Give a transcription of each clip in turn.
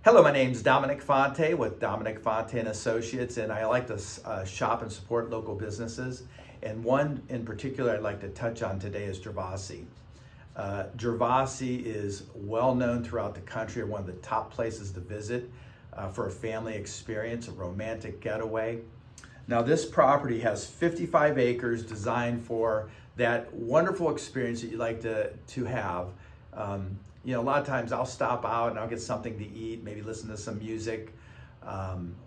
Hello, my name's Dominic Fonte with Dominic Fonte and Associates, and I like to shop and support local businesses. And one in particular I'd like to touch on today is Gervasi. Gervasi is well known throughout the country, one of the top places to visit for a family experience, a romantic getaway. Now this property has 55 acres designed for that wonderful experience that you like to have. A lot of times I'll stop out and I'll get something to eat, maybe listen to some music,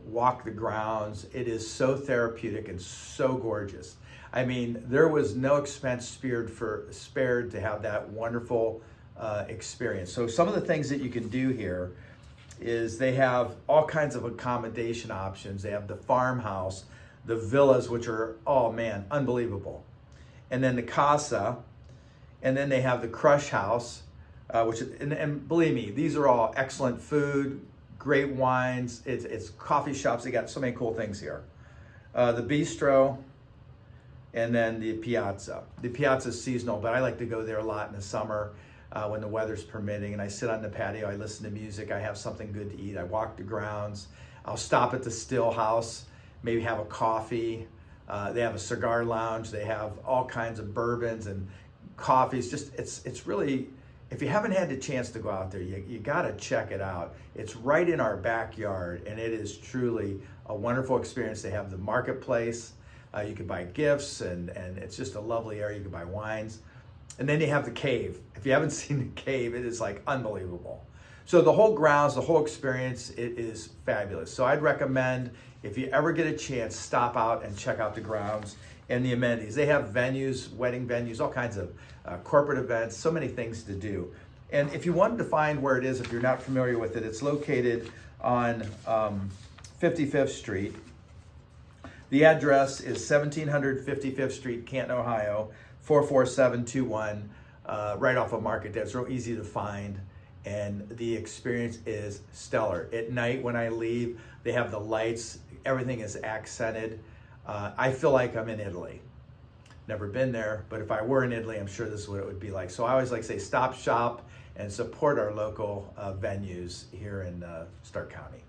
walk the grounds. It is so therapeutic and so gorgeous. I mean, there was no expense spared to have that wonderful experience. So some of the things that you can do here is they have all kinds of accommodation options. They have the farmhouse, the villas, which are, oh man, unbelievable. And then the Casa, and then they have the crush house, and believe me, these are all excellent food, great wines. It's coffee shops. They got so many cool things here. The Bistro, and then the Piazza. The Piazza is seasonal, but I like to go there a lot in the summer when the weather's permitting. And I sit on the patio. I listen to music. I have something good to eat. I walk the grounds. I'll stop at the still house, maybe have a coffee. They have a cigar lounge. They have all kinds of bourbons and coffees. Just it's really. If you haven't had the chance to go out there, you got to check it out. It's right in our backyard, and it is truly a wonderful experience. They have the marketplace. You can buy gifts, and it's just a lovely area. You can buy wines. And then you have the cave. If you haven't seen the cave, it is like unbelievable. So the whole grounds, the whole experience, it is fabulous. So I'd recommend, if you ever get a chance, stop out and check out the grounds and the amenities. They have venues, wedding venues, all kinds of corporate events, so many things to do. And if you wanted to find where it is, if you're not familiar with it, it's located on 55th Street. The address is 1700 55th Street, Canton, Ohio, 44721, right off of Market Day. It's real easy to find, and the experience is stellar. At night when I leave, they have the lights, everything is accented. I feel like I'm in Italy. Never been there, but if I were in Italy, I'm sure this is what it would be like. So I always like to say stop shop and support our local venues here in Stark County.